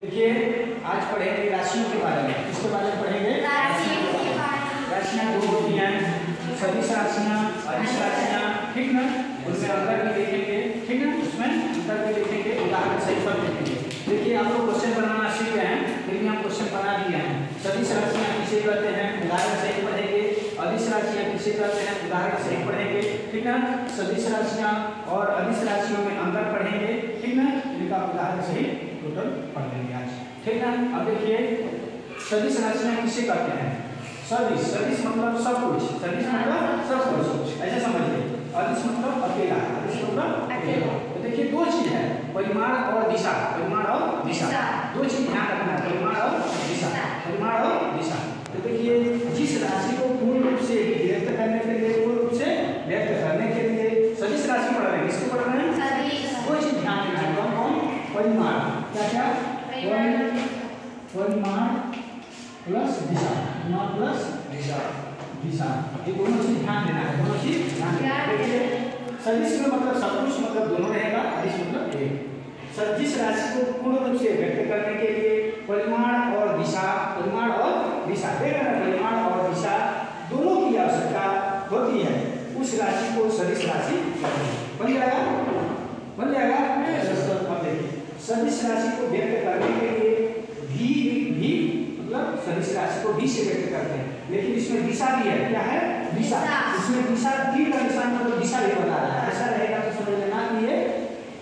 देखिए आज पढ़ेंगे राशियों के बारे में। किसके बारे में पढ़ेंगे? राशियाँ दो होती हैं, सदिश राशियाँ, अदिश राशियाँ, ठीक ना। उसमें अंतर भी देखेंगे, ठीक है, उसमें अंतर भी देखेंगे, उदाहरण सही पर देखेंगे। देखिए आप लोग क्वेश्चन बनाना सीख गए हैं, फिर भी हम क्वेश्चन बना दिए हैं। सदिश राशियाँ किसे कहते हैं, उदाहरण सही पढ़ेंगे। अदिश राशियाँ किसे कहते हैं, उदाहरण सही पढ़ेंगे, ठीक ना। सदिश राशियाँ और अदिश राशियों में अंतर पढ़ेंगे, ठीक ना। इनका उदाहरण सही टोटल पढ़ लेंगे आज, ठीक है। अब देखिए सदिश राशियाँ किसे कहते हैं? सदिश, सदिश मतलब सब कुछ, सदिश मतलब सब कुछ, ऐसे समझिए। अदिश मतलब अकेला, अदिश मतलब अकेला। तो देखिए दो चीज है, परिमाण और दिशा। परिमाण और दिशा, दो चीज ध्यान रखना है, परिमाण और दिशा, परिमाण और दिशा। तो देखिए जिस राशि को पूर्ण रूप से व्यक्त करने के लिए, पूर्ण रूप से व्यक्त करने के लिए सदिश राशि पढ़ रहे हैं। किसको पढ़ रहे हैं? दो चीज ध्यान रखना, कौन कौन? परिमाण, क्या क्या? परिमाण प्लस दिशा, परिमाण प्लस दिशा, दिशा, ये दोनों चीज ध्यान देना है, दोनों चीज ध्यान देना है। सदिश में मतलब सब कुछ, मतलब दोनों रहेगा, अदिश मतलब एक। जिस राशि को पूर्ण रूप से व्यक्त करने के लिए परिमाण और दिशा, परिमाण और दिशा, देखना परिमाण और दिशा दोनों की आवश्यकता होती है, उस राशि को सदिश राशि कहते हैं। बन जाएगा, बन जाएगा। सदिश राशि को व्यक्त करने के लिए भी मतलब सदिश राशि को भी से व्यक्त करते हैं, लेकिन इसमें दिशा भी है। क्या है? दिशा। इसमें दिशा दी का निशान मतलब दिशा भी बता रहा है। ऐसा रहेगा तो समझ लेना कि ये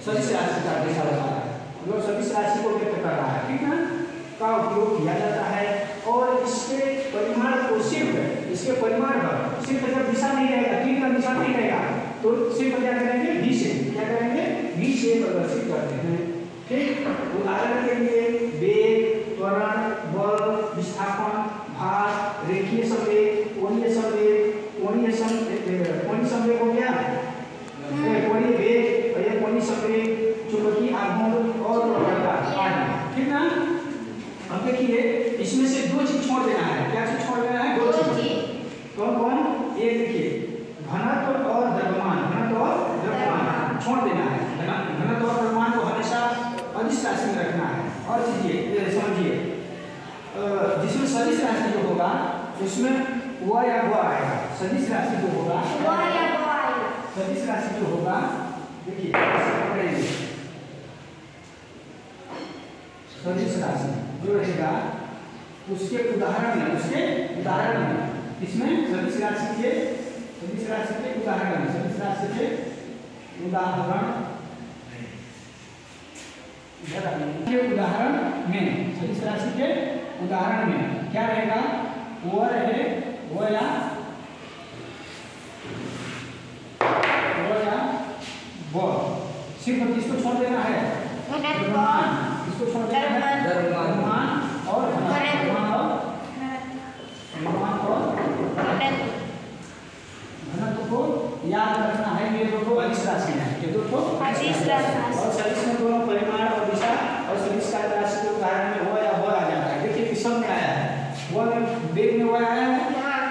सदिश राशि का दिशा बता रहा है, मतलब सदिश राशि को व्यक्त कर रहा है, ठीक है, का उपयोग किया जाता है। और इसके परिमाण को सिर्फ, इसके परिमाण पर सिर्फ जब दिशा नहीं रहेगा, दी का निशान नहीं रहेगा, तो सिर्फ क्या करेंगे? भी से, क्या करेंगे? भी से प्रदर्शित करते हैं, ठीक। उदाहरण के लिए वेग, त्वरण, बल, विस्थापन, भार, रेखीय संवेग, कोणीय संवेग, कोणीय संवेग हो गया, कोणीय वेग, और ये कोणीय संवेग, चुंबकीय आघूर्ण और प्रवणता आदि, ठीक ना। अब देखिए इसमें से दो चीज छोड़ देना है। क्या चीज छोड़ देना है? दो चीज। कौन कौन? एक देखिए घनत्व और द्रव्यमान, घनत्व और द्रव्यमान छोड़ देना है। घनत्व और द्रव्यमान को हमेशा अदिश राशि में रखना है। और चीजिए समझिए, जिसमें सदिश राशि जो होगा उसमें वह या वह आएगा। सदिश राशि जो होगा वह या वह आएगा। सदिश राशि जो होगा देखिए पकड़ेंगे, सदिश राशि जो रहेगा उसके उदाहरण में, उसके उदाहरण में, इसमें सदिश राशि के उदाहरण में, सदिश राशि के उदाहरण के उदाहरण में, सदिश राशि के उदाहरण में क्या रहेगा? वो रहे वो या वो। सिर्फ किसको छोड़ देना है? द्रव्यमान। किसको छोड़ देना है? द्रव्यमान और घनत्व को याद रखना है। ये दो अदिश राशि है, ये दो अदिश राशि। और सदिश में दोनों परिमाण और दिशा, और सदिश का राशि के उदाहरण में वो या वो आ जाता है। देखिए किस में आया है? वो में वेग में वो आया है,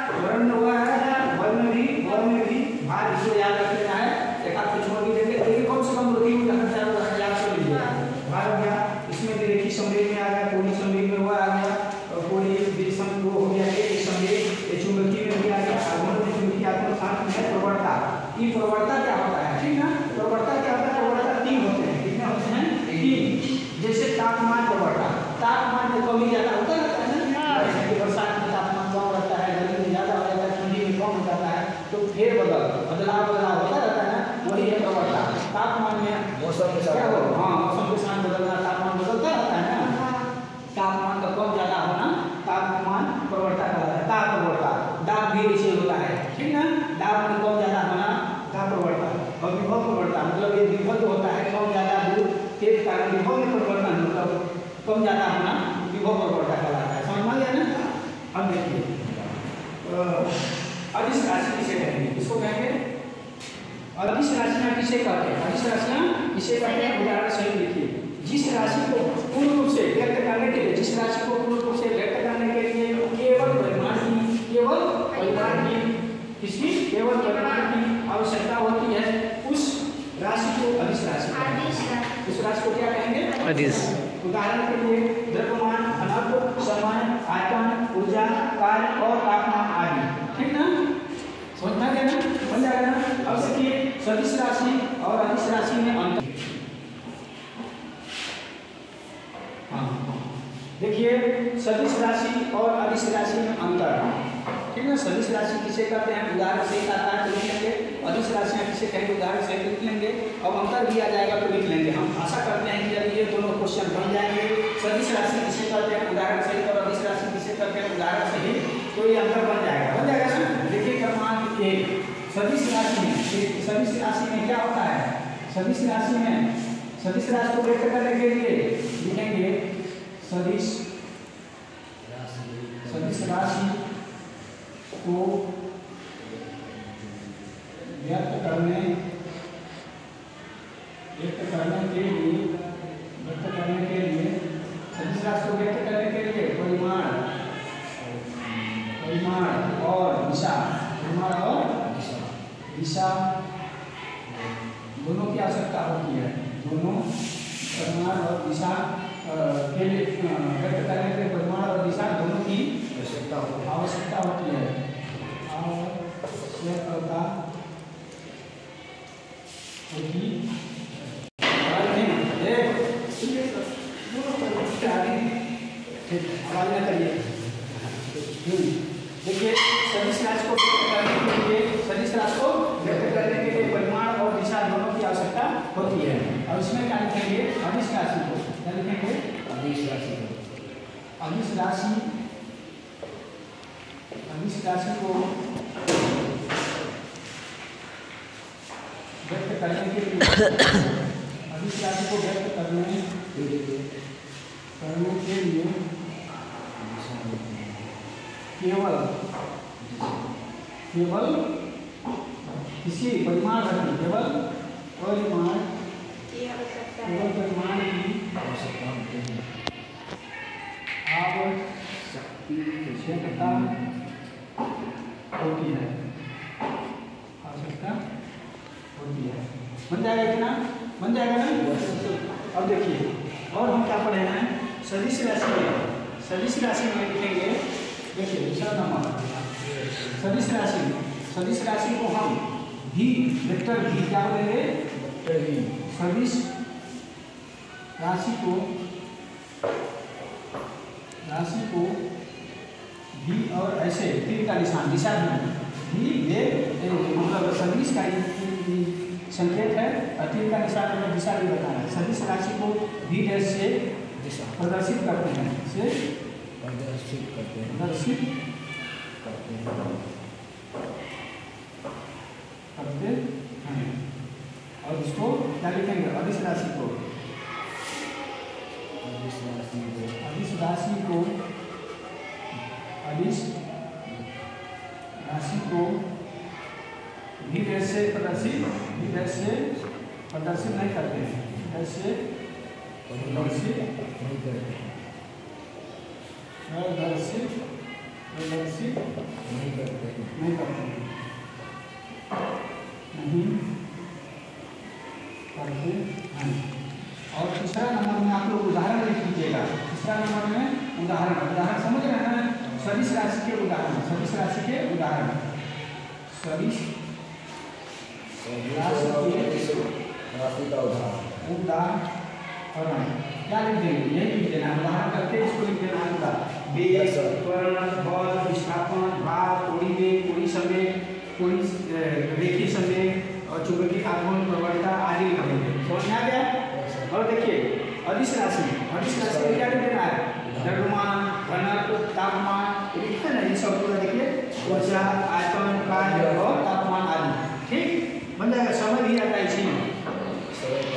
त्वरण में वो आया है, बल में भी, भार, इसको याद रख लेना है। एक आध को छोड़ भी देंगे, देखिए कम से कम 2-3 उदाहरण याद कर लीजिए। भार हो गया, इसमें भी रेखीय संवेग में आ गया, कोणीय संवेग में वो आ गया, और कोणीय विषम वो हो गया, एक संवेग, चुंबकीय में भी आ गया, आघूर्ण में चुंबकीय आघूर्ण साथ में प्रवणता। ये प्रवणता क्या होता है? ठीक ना, प्रवणता क्या होता है? प्रवणता 3 होते हैं। कितने होते हैं? 3। जैसे तापमान प्रवणता, तापमान में कमी ज्यादा होता रहता है ना, जैसे कि बरसात में तापमान कम रहता है, गर्मी में ज्यादा हो जाता है, ठंडी में कम हो जाता है, तो फेर बदलाव होता रहता है ना, वही है प्रवणता। तापमान में मौसम के साथ, हाँ मौसम के साथ बदलना, तापमान बदलता रहता है ना, तापमान का कम ज्यादा होना तापमान प्रवणता कहलाता है। ताप प्रवणता, दाब भी ऐसे होता है, ठीक ना, दाब में कम ज्यादा होना ताप प्रवणता। और विभव प्रवणता मतलब ये विभव जो होता है कम ज्यादा दूर के कारण विभव में परिवर्तन, मतलब कम ज्यादा होना विभव प्रवणता कहलाता है। समझ में आया ना। अब देखिए अदिश राशि किसे कहेंगे? किसको कहेंगे? अदिश राशियाँ किसे कहते हैं? अदिश राशियाँ किसे कहते हैं? उदाहरण सही लिखिए। जिस राशि को पूर्ण रूप से व्यक्त करने के लिए, जिस राशि को पूर्ण रूप से व्यक्त करने के लिए केवल परिमाण की, किसकी? केवल परिमाण की आवश्यकता होती है, उस राशि को अदिश राशि। उस राशि को क्या कहेंगे? अदिश। उदाहरण के लिए सदिश राशि और अदिश राशि में अंतर। हाँ देखिए, सदिश राशि और अदिश राशि में अंतर, ठीक है। सदिश राशि किसे कहते हैं, उदाहरण सहित आता है तो लिख लेंगे। अदिश राशियाँ किसे कहेंगे, उदाहरण सहित लिख लेंगे। अब अंतर दिया जाएगा तो लिख लेंगे। हम आशा करते हैं कि अब ये दोनों क्वेश्चन बन जाएंगे। सदिश राशि किसे कहते हैं, उदाहरण सहित, और अदिश राशि किसे कहते हैं, उदाहरण सहित, तो ये अंतर बन जाएगा ना। देखिए क्रमांक 1, सदिश राशि में, सदिश राशि में क्या होता है, सदिश राशि में, सदिश राशि को व्यक्त करने के लिए लिखेंगे सदिश राशि को व्यक्त करने के लिए, सदिश राशि को व्यक्त करने के लिए परिमाण और दिशा, दोनों की आवश्यकता होती है। दोनों परिमाण और दिशा के लिए व्यक्त करने के लिए परिमाण और दिशा दोनों की आवश्यकता होती है। देखिए, सदिश राशि को व्यक्त करने के लिए परिमाण और दिशा दोनों की आवश्यकता होती है। और इसमें क्या लिखेंगे, अदिश राशि को, क्या लिखेंगे, अदिश राशि को व्यक्त करने के लिए, अदिश राशि को व्यक्त करने के लिए केवल किसी परिमाण घटक, केवल परिमाण की आवश्यकता होती है। बन जाएगा इतना, बन जाएगा ना। अब देखिए, और हम क्या पढ़े हैं, सदिश राशि में लिखेंगे। देखिए दूसरा नंबर, सदिश राशि को हम भी, वेक्टर भी क्या बोलेंगे, सदिश राशि को भी, और ऐसे तीर का निशान, दिशा भी ये मतलब सदिश का संकेत है, और तीर का निशान में दिशा भी बताना है। सदिश राशि को भी डैश से प्रदर्शित करते हैं, और इसको क्या लिखेंगे, अदिश राशि को भी डैश से प्रदर्शित नहीं करते हैं, प्रदर्शित नहीं करते हैं। और तीसरा नंबर में आप लोग उदाहरण लिख लीजिएगा। तीसरा नंबर में उदाहरण समझ रहे हैं, सदिश राशि के उदाहरण, सदिश राशि के उदाहरण क्या लिख देंगे, यही लिख देना, उदाहरण करके इसको लिख देना होगा। वेग, त्वरण, बल, विस्थापन, भार, कोणीय वेग, कोणीय संवेग, रेखीय संवेग और चुंबकीय आघूर्ण प्रवणता आदि लिख देंगे। समझ में आ गया। और देखिए, अदिश राशि में क्या लिख देना है, द्रव्यमान, घनत्व, तापमान, लिखते हैं ना, ये सब पूरा देखिए, ऊर्जा, आयतन, कार्य और तापमान आदि, ठीक बन जाएगा। समय भी आता है इसी में,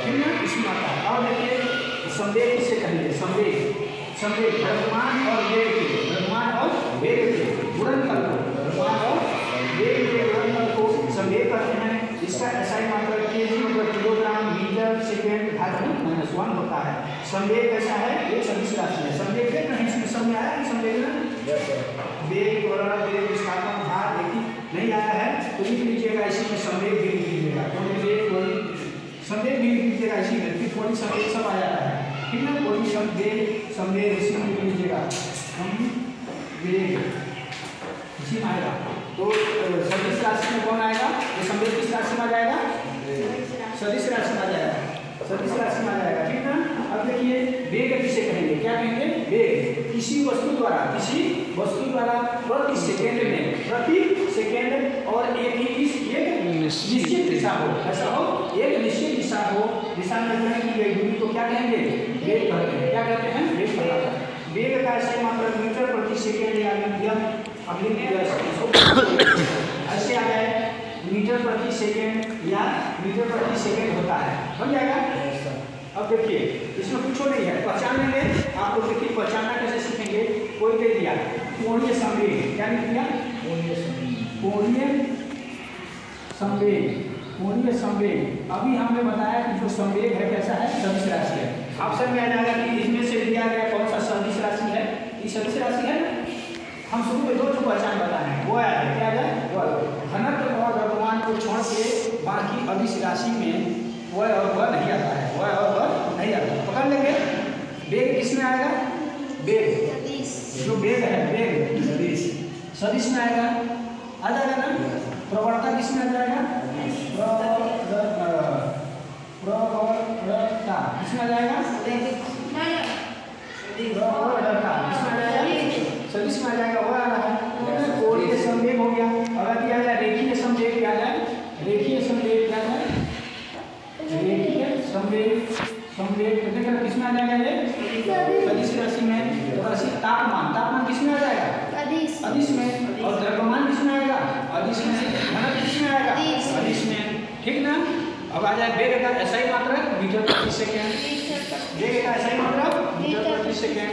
ठीक है, इसमें आता है। और देखिए, संवेग किसे कहेंगे, संवेग द्रव्यमान और वेग के गुणनफल को संवेग कहते हैं। इसका SI मात्रा केजी मतलब किलोग्राम, मीटर, सेकेंड, धातु -1 होता है। संवेग कैसा है, एक सदिश राशि है। संवेग देख रहे हैं, इसमें समय आया है, संवेग वेग, त्वरण, वेग, विस्थापन, भार नहीं आया है तो लिख लीजिएगा, इसी में संवेग भी लिख लीजिएगा, संवेग भी लिख लीजिएगा इसी में, फिर थोड़ी संवेग सब आ जाता है, ठीक है। कोई संवेग इसी में लिख लीजिएगा, संवेग इसी में आएगा। तो सदिश राशि में कौन आएगा, ये संवेग किस राशि में आ जाएगा, सदिश राशि में आ जाएगा, सदिश राशि में आ जाएगा, ठीक ना। अब देखिए वेग किसे कहेंगे, क्या कहेंगे, वेग किसी वस्तु द्वारा प्रति सेकंड और एक ही निश्चित दिशा हो, ऐसा हो, एक निश्चित दिशा में चलने की गई दूरी को क्या कहेंगे, वेग कहते हैं। क्या कहते हैं, वेग कहते हैं। वेग का ऐसे मात्रा मीटर प्रति सेकंड या मीडियम ऐसे आ जाए, मीटर प्रति सेकंड या मीटर प्रति सेकंड होता है, बन जाएगा। अब देखिए इसमें कुछ नहीं है, पहचान लेंगे आप लोग। देखिए पहचानना कैसे सीखेंगे, कोई दे दिया कोणीय संवेग, क्या लिख दिया, कोणीय संवेग। अभी हमने बताया कि जो संवेग है कैसा है, सदिश राशि है। ऑप्शन में आ जाएगा कि इसमें से दिया गया कौन सा सदिश राशि है, ये सदिश राशि है। हम शुरू में दो जो पहचान बताए हैं वो आ जाए, क्या आ जाए, घनत्व और द्रव्यमान को छोड़ के बाकी अदिश राशि में वह और वह नहीं आता है, वह और वह नहीं आता। पकड़ लेंगे, वेग किसमें आएगा, वेग जो वेग है, वेग सदिश में आएगा, आ जाएगा ना। प्रवणता किसमें आ जाएगा, प्रवणता किसमें आ जाएगा, सदिश में आ जाएगा, वह आ रहा है। कोणीय संवेग हो गया। अगर दिया जाए रेखीय संवेग, क्या जाए, रेखीय संवेग क्या है, रेखीय संवेग किसमें आ जाएगा, ये सदिश राशि में। तो राशि तापमान किसमें आ जाएगा, अदिश में। और द्रव्यमान किसमें आएगा, अदिश में। घनत्व किसमें आएगा, अदिश में, ठीक ना। अब आ जाए वेग का ऐसा ही मात्रा मीटर प्रति सेकंड, वेग का ऐसा ही मात्रा मीटर प्रति सेकंड।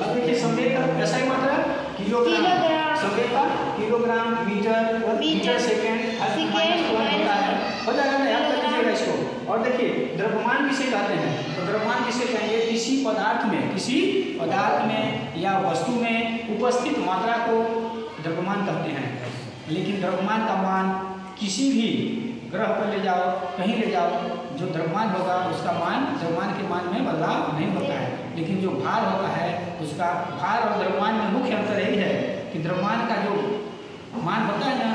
अब देखिए संवेग का ऐसा ही मात्रा किलोग्राम, संवेग का किलोग्राम मीटर सेकंड हो जाएगा ना, याद कर लीजिएगा इसको। और देखिए द्रव्यमान किसे कहते हैं, तो द्रव्यमान किसे कहेंगे, किसी पदार्थ में या वस्तु में उपस्थित मात्रा को द्रव्यमान कहते हैं। लेकिन द्रव्यमान का मान किसी भी ग्रह पर ले जाओ, कहीं ले जाओ, जो द्रव्यमान होगा उसका मान द्रव्यमान के मान में बदलाव नहीं होता है। लेकिन जो भार होता है उसका, भार और द्रव्यमान में मुख्य अंतर यही है कि द्रव्यमान का जो मान होता है ना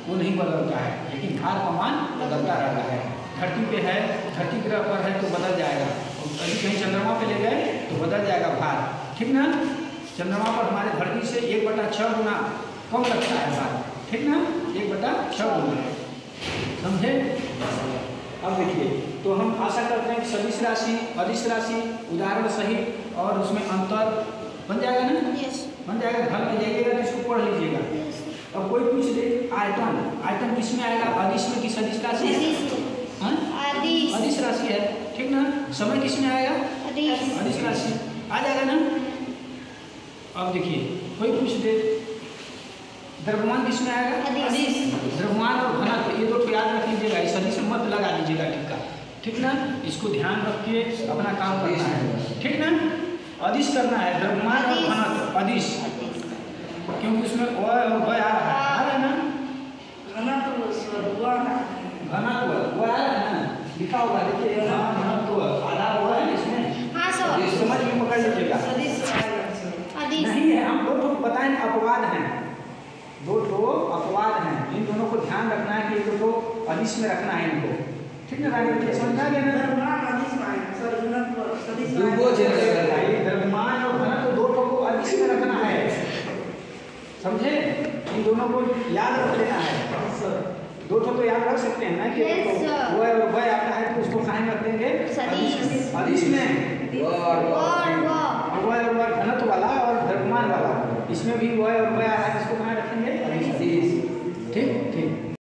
वो नहीं बदलता है, लेकिन भार का मान बदलता रहता है। धरती पे है, धरती ग्रह पर है तो बदल जाएगा, कहीं कहीं चंद्रमा पे ले गए तो बदल जाएगा भार, ठीक ना। चंद्रमा पर हमारे धरती से 1/6 गुना कम लगता है भार, ठीक ना, 1/6 गुना, समझे। अब देखिए तो हम आशा करते हैं कि सदिश राशि, अदिश राशि उदाहरण सहित और उसमें अंतर बन जाएगा ना, बन जाएगा। घर में जाइएगा तो इसको पढ़ लीजिएगा। अब कोई पूछ दे आयतन किसमें आएगा, अदिश में कि सदिश राशि, अदिश राशि है, ठीक ना। समय किसमें आएगा, अदिश राशि आ जाएगा ना। अब देखिए कोई पूछ दे द्रव्यमान किसमें आएगा, द्रव्यमान और घनत्व, ये दो याद रख लीजिएगा, सदिश में मत लगा दीजिएगा, ठीक ना। इसको ध्यान रख के अपना काम करना है, ठीक ना। अदिश करना है, द्रव्यमान और घनत्व अदिश, क्योंकि उसमें और आ रहा है ना, घनत्व वो आ रहा है ना, लिखा होगा, देखिए घनत्व आधा हुआ है इसमें, समझ में पकड़ लीजिएगा। नहीं है, हम दो बताएं अपवाद हैं, दो अपवाद हैं, इन दोनों को ध्यान रखना है कि ये दो अदिश में रखना है इनको, ठीक ना। समझा गया ना, द्रव्यमान और घनत्व दो को अदिश में रखना है, समझे। इन दोनों को याद रख लेना है, दो तो याद रख सकते हैं ना कि वह आता है तो उसको कहाँ रख देंगे, अदिश में। घनत्व वाला और द्रव्यमान वाला, इसमें भी वह और वह आ रहा है